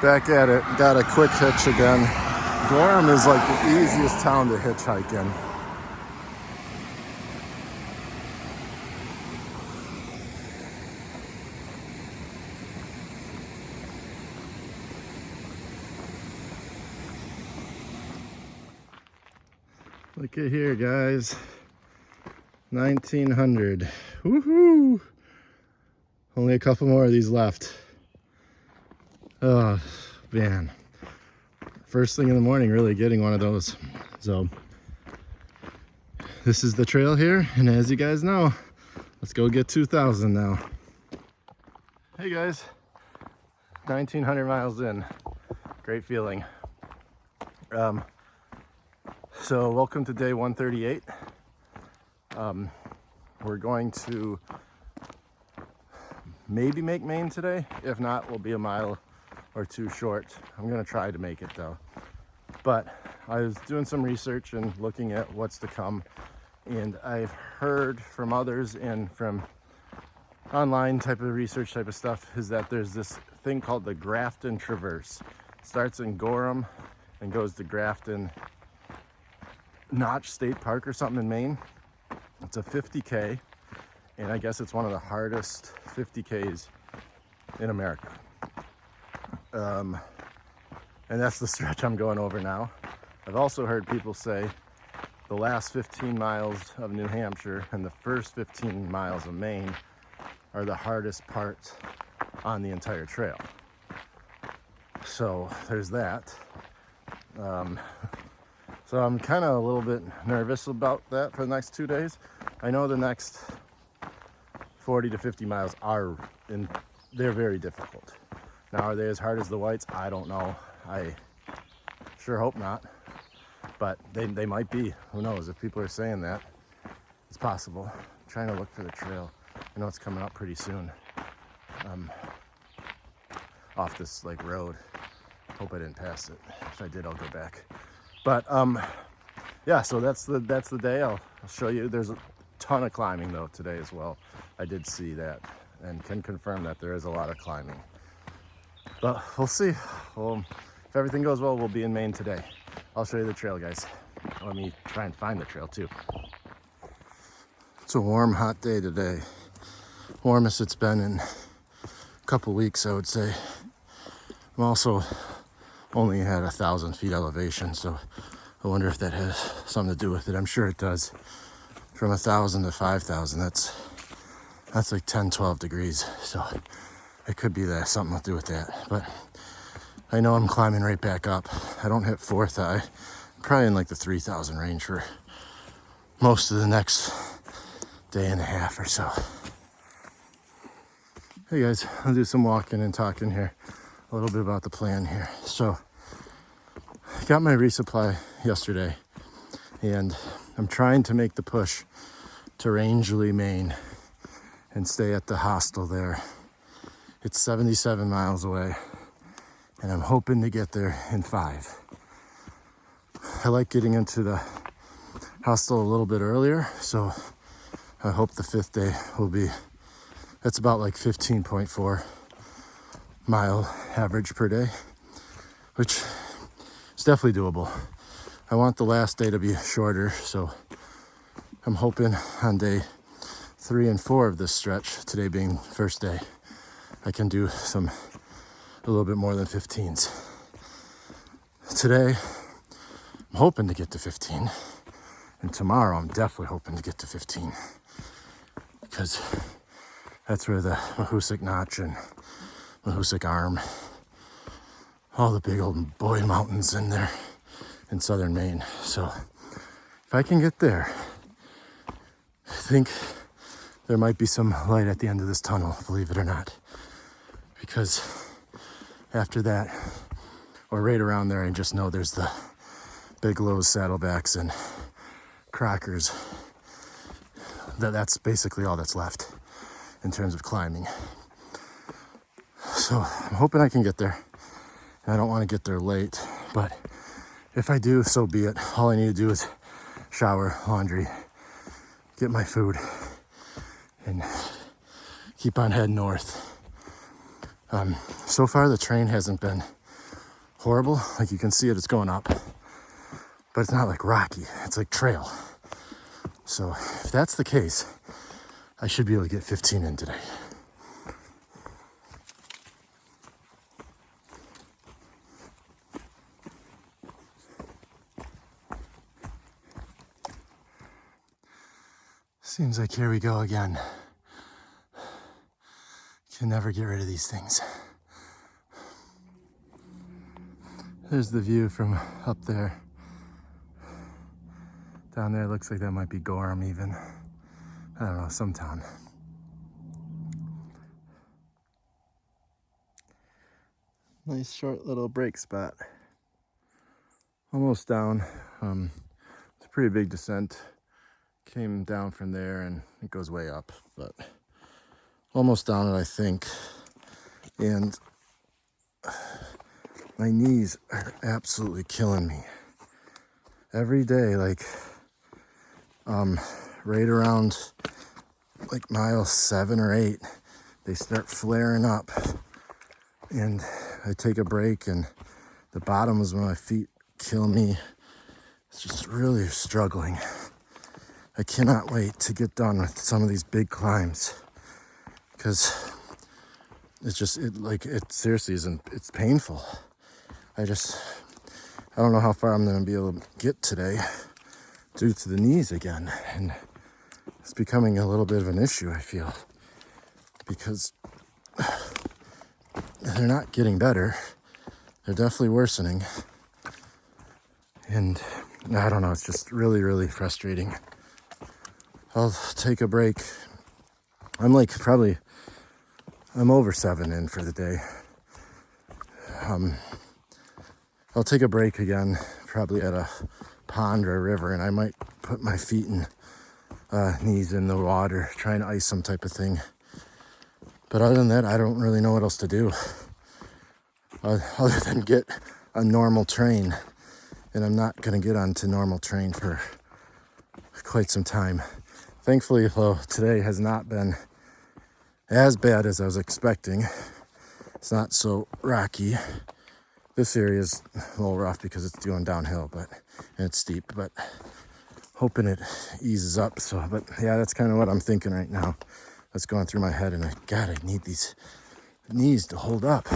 Back at it, got a quick hitch again. Gorham is like the easiest town to hitchhike in. Look at here, guys. 1900. Woohoo! Only a couple more of these left. Oh, man. First thing in the morning, really getting one of those. So, this is the trail here, and as you guys know, let's go get 2,000 now. Hey guys, 1,900 miles in. Great feeling. So welcome to day 138. We're going to maybe make Maine today. If not, we'll be a mile or two short. I'm gonna try to make it though. But I was doing some research and looking at what's to come, and I've heard from others and from online type of research type of stuff is that there's this thing called the Grafton Traverse. It starts in Gorham and goes to Grafton Notch State Park or something in Maine. It's a 50K, and I guess it's one of the hardest 50Ks in America. And that's the stretch I'm going over now. I've also heard people say the last 15 miles of New Hampshire and the first 15 miles of Maine are the hardest part on the entire trail. So there's that. So I'm kind of a little bit nervous about that for the next 2 days. I know the next 40 to 50 miles they're very difficult. Now, are they as hard as the whites? I don't know. I sure hope not, but they might be. Who knows? If people are saying that, it's possible. I'm trying to look for the trail. I know it's coming up pretty soon. Off this like road. Hope I didn't pass it. If I did, I'll go back. But yeah, so that's the day. I'll show you. There's a ton of climbing though today as well. I did see that and can confirm that there is a lot of climbing. But we'll see. Well, if everything goes well, we'll be in Maine today. I'll show you the trail, guys. Let me try and find the trail too. It's a warm, hot day today. Warmest it's been in a couple weeks, I would say. I'm also only at 1,000 feet elevation, so I wonder if that has something to do with it. I'm sure it does. From 1,000 to 5,000, that's like 10, 12 degrees. So it could be that something to do with that. But I know I'm climbing right back up. I don't hit fourth eye. I'm probably in like the 3,000 range for most of the next day and a half or so. Hey guys, I'll do some walking and talking here. A little bit about the plan here. So I got my resupply yesterday, and I'm trying to make the push to Rangeley, Maine, and stay at the hostel there. It's 77 miles away, and I'm hoping to get there in 5. I like getting into the hostel a little bit earlier, so I hope the 5th day will be, that's about like 15.4 mile average per day, which is definitely doable. I want the last day to be shorter, so I'm hoping on day 3 and 4 of this stretch, today being first day, I can do a little bit more than 15s. Today, I'm hoping to get to 15, and tomorrow I'm definitely hoping to get to 15, because that's where the Mahoosuc Notch and Mahoosuc Arm, all the big old boy mountains in there in southern Maine. So if I can get there, I think there might be some light at the end of this tunnel, believe it or not. Because after that, or right around there, I just know there's the Bigelow's, Saddlebacks, and Crockers. That's basically all that's left in terms of climbing. So I'm hoping I can get there. I don't want to get there late, but if I do, so be it. All I need to do is shower, laundry, get my food, and keep on heading north. So far the train hasn't been horrible. Like you can see it, it's going up, but it's not like rocky. It's like trail. So if that's the case, I should be able to get 15 in today. Seems like here we go again. Can never get rid of these things. There's the view from up there. Down there, looks like that might be Gorham even. I don't know, some town. Nice short little break spot. Almost down. It's a pretty big descent. Came down from there and it goes way up, but almost down it, I think. And my knees are absolutely killing me. Every day, like, right around like mile 7 or 8, they start flaring up. And I take a break and the bottoms of my feet kill me. It's just really struggling. I cannot wait to get done with some of these big climbs because it's just, it seriously isn't, it's painful. I don't know how far I'm going to be able to get today due to the knees again. And it's becoming a little bit of an issue, I feel, because they're not getting better. They're definitely worsening. And I don't know, it's just really, really frustrating. I'll take a break. I'm over 7 in for the day. I'll take a break again, probably at a pond or a river, and I might put my feet and knees in the water, try and ice some type of thing. But other than that, I don't really know what else to do. Other than get a normal train. And I'm not gonna get onto normal train for quite some time. Thankfully, though, today has not been as bad as I was expecting. It's not so rocky. This area is a little rough because it's going downhill, and it's steep, but hoping it eases up. But yeah, that's kind of what I'm thinking right now. That's going through my head, and I need these knees to hold up.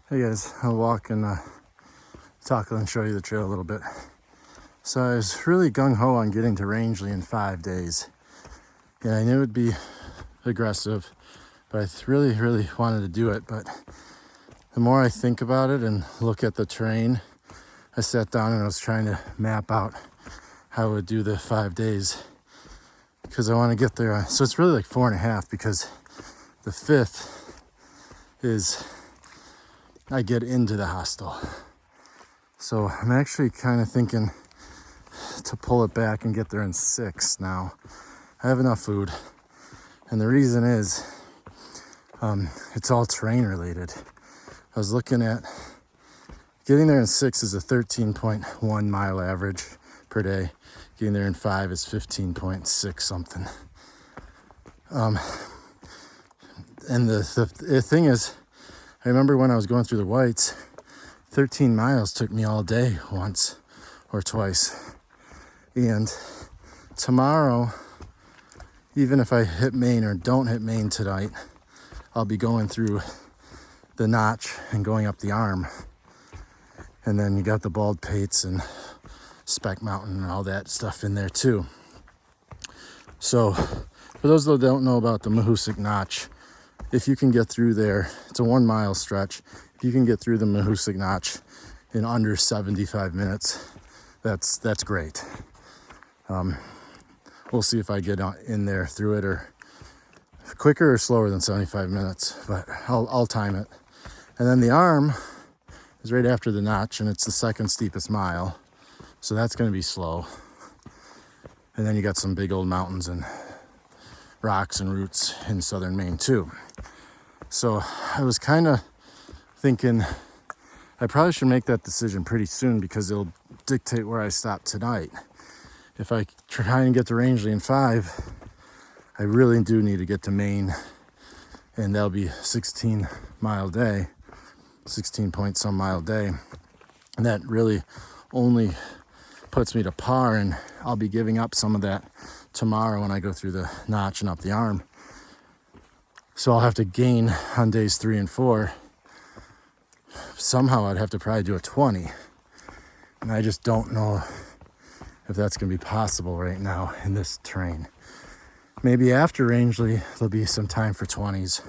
Hey guys, I'll walk and talk and show you the trail a little bit. So I was really gung-ho on getting to Rangeley in 5 days. And I knew it would be aggressive, but I really, really wanted to do it. But the more I think about it and look at the terrain, I sat down and I was trying to map out how I would do the 5 days because I want to get there. So it's really like 4.5 because the 5th is I get into the hostel. So I'm actually kind of thinking to pull it back and get there in 6 now. I have enough food. And the reason is it's all terrain related. I was looking at getting there in 6 is a 13.1 mile average per day. Getting there in 5 is 15.6 something. And the thing is, I remember when I was going through the whites, 13 miles took me all day once or twice. And tomorrow, even if I hit Maine or don't hit Maine tonight, I'll be going through the notch and going up the arm. And then you got the Bald Pates and Speck Mountain and all that stuff in there too. So for those that don't know about the Mahoosic Notch, if you can get through there, it's a 1 mile stretch. If you can get through the Mahoosic Notch in under 75 minutes, that's great. We'll see if I get in there through it or quicker or slower than 75 minutes, but I'll time it. And then the arm is right after the notch, and it's the second steepest mile, so that's going to be slow. And then you got some big old mountains and rocks and roots in southern Maine too. So I was kind of thinking I probably should make that decision pretty soon because it'll dictate where I stop tonight. If I try and get to Rangeley in 5, I really do need to get to Maine, and that'll be 16 mile day, 16 point some mile day. And that really only puts me to par, and I'll be giving up some of that tomorrow when I go through the notch and up the arm. So I'll have to gain on days 3 and 4. Somehow I'd have to probably do a 20. And I just don't know if that's going to be possible right now in this terrain. Maybe after Rangeley, there'll be some time for 20s.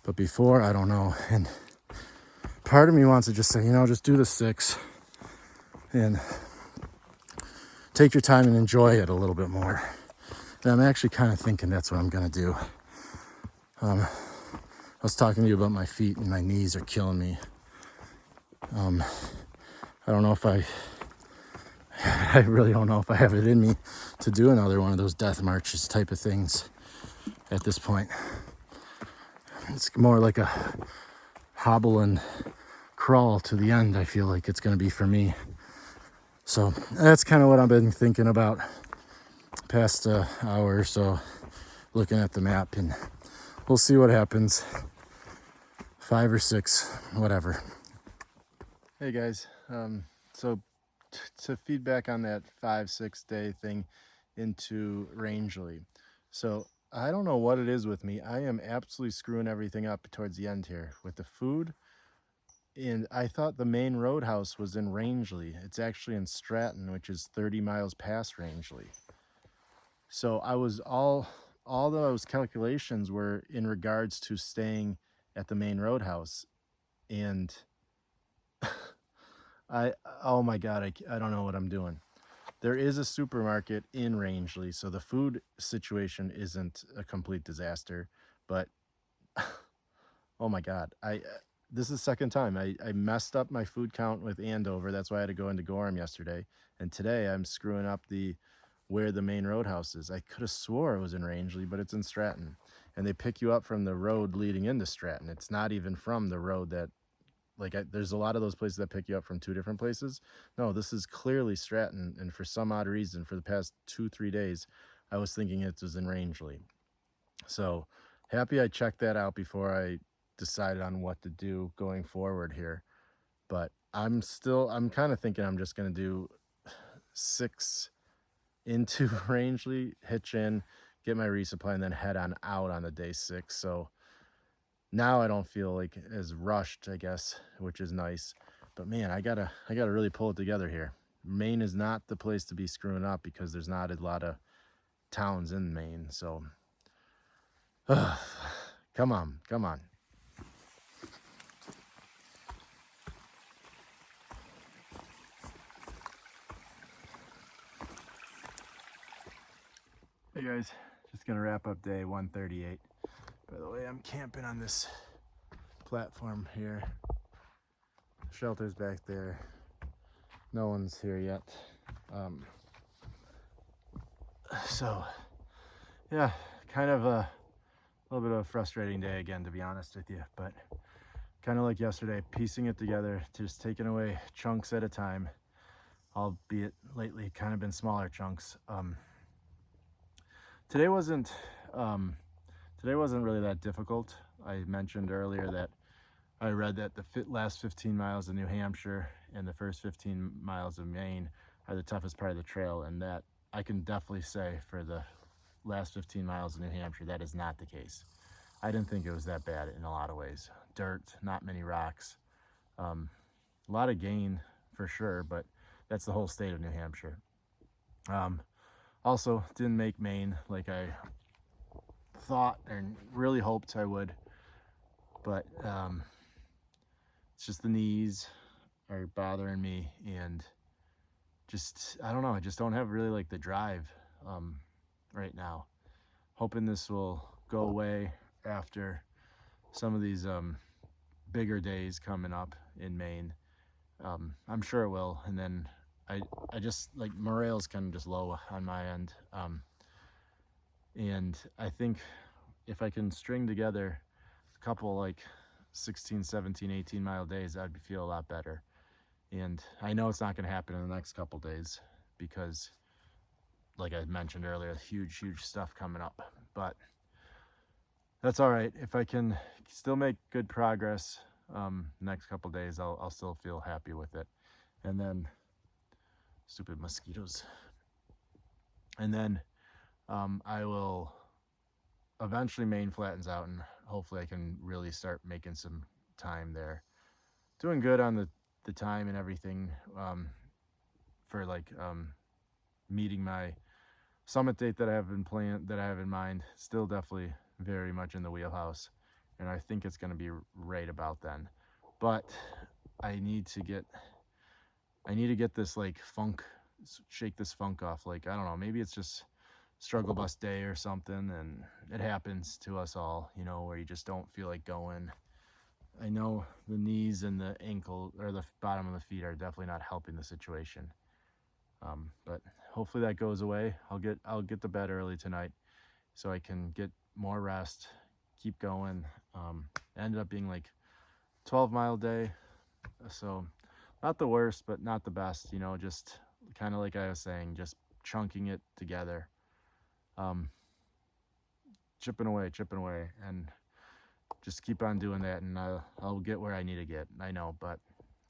But before, I don't know. And part of me wants to just say, just do the 6 and take your time and enjoy it a little bit more. And I'm actually kind of thinking that's what I'm going to do. I was talking to you about my feet, and my knees are killing me. I don't know if I really don't know if I have it in me to do another one of those death marches type of things at this point. It's more like a hobble and crawl to the end, I feel like it's going to be for me. So that's kind of what I've been thinking about the past hour or so, looking at the map, and we'll see what happens. 5 or 6, whatever. Hey guys, so to feedback on that 5-6 day thing into Rangeley. So I don't know what it is with me. I am absolutely screwing everything up towards the end here with the food. And I thought the main roadhouse was in Rangeley. It's actually in Stratton, which is 30 miles past Rangeley. So I was all those calculations were in regards to staying at the main roadhouse. And oh my God, I don't know what I'm doing. There is a supermarket in Rangeley, so the food situation isn't a complete disaster, but oh my God, this is the second time. I messed up my food count with Andover. That's why I had to go into Gorham yesterday. And today I'm screwing up where the main roadhouse is. I could have swore it was in Rangeley, but it's in Stratton. And they pick you up from the road leading into Stratton. It's not even from the road that, there's a lot of those places that pick you up from 2 different places. No, this is clearly Stratton. And for some odd reason, for the past 2-3 days, I was thinking it was in Rangeley. So happy I checked that out before I decided on what to do going forward here. But I'm kind of thinking I'm just going to do 6 into Rangeley, hitch in, get my resupply, and then head on out on the day 6. So now I don't feel like as rushed, I guess, which is nice. But man, I gotta really pull it together here. Maine is not the place to be screwing up because there's not a lot of towns in Maine. So come on. Hey guys, just gonna wrap up day 138. By the way, I'm camping on this platform here. Shelter's back there. No one's here yet. So yeah, kind of a little bit of a frustrating day again, to be honest with you, but kind of like yesterday, piecing it together, just taking away chunks at a time, albeit lately kind of been smaller chunks. Today wasn't really that difficult. I mentioned earlier that I read that the last 15 miles of New Hampshire and the first 15 miles of Maine are the toughest part of the trail, and that I can definitely say for the last 15 miles of New Hampshire, that is not the case. I didn't think it was that bad in a lot of ways. Dirt, not many rocks, a lot of gain for sure, but that's the whole state of New Hampshire. Also, didn't make Maine like I thought and really hoped I would, but it's just the knees are bothering me, and just, I don't know, I just don't have really like the drive right now. Hoping this will go away after some of these bigger days coming up in Maine. I'm sure it will, and then I just, like, morale's kind of just low on my end, and I think if I can string together couple like 16, 17, 18-mile days, I'd feel a lot better. And I know it's not going to happen in the next couple days because, like I mentioned earlier, huge stuff coming up. But that's all right. If I can still make good progress next couple days, I'll still feel happy with it. And then, stupid mosquitoes. And then I will eventually Maine flattens out, and hopefully I can really start making some time there. Doing good on the time and everything for like meeting my summit date that I have in mind. Still definitely very much in the wheelhouse, and I think it's going to be right about then. But I need to get this like shake this funk off. Like, I don't know, maybe it's just struggle bus day or something, and it happens to us all, you know, where you just don't feel like going. I know the knees and the ankle or the bottom of the feet are definitely not helping the situation. But hopefully that goes away. I'll get to bed early tonight so I can get more rest, keep going. It ended up being like 12-mile day, so not the worst, but not the best, you know, just kind of like I was saying, just chunking it together, chipping away, and just keep on doing that, and I'll get where I need to get, I know. But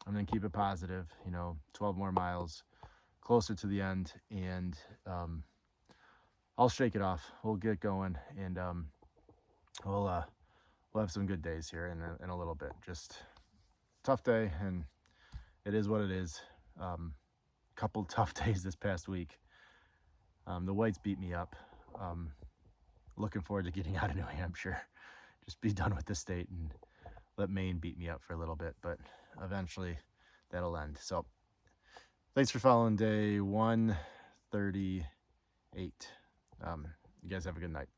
I'm gonna keep it positive, you know, 12 more miles closer to the end, and I'll shake it off. We'll get going, and we'll have some good days here in a little bit. Just tough day, and it is what it is. Couple tough days this past week. The whites beat me up. Looking forward to getting out of New Hampshire. Just be done with the state and let Maine beat me up for a little bit, but eventually that'll end. So thanks for following day 138. You guys have a good night.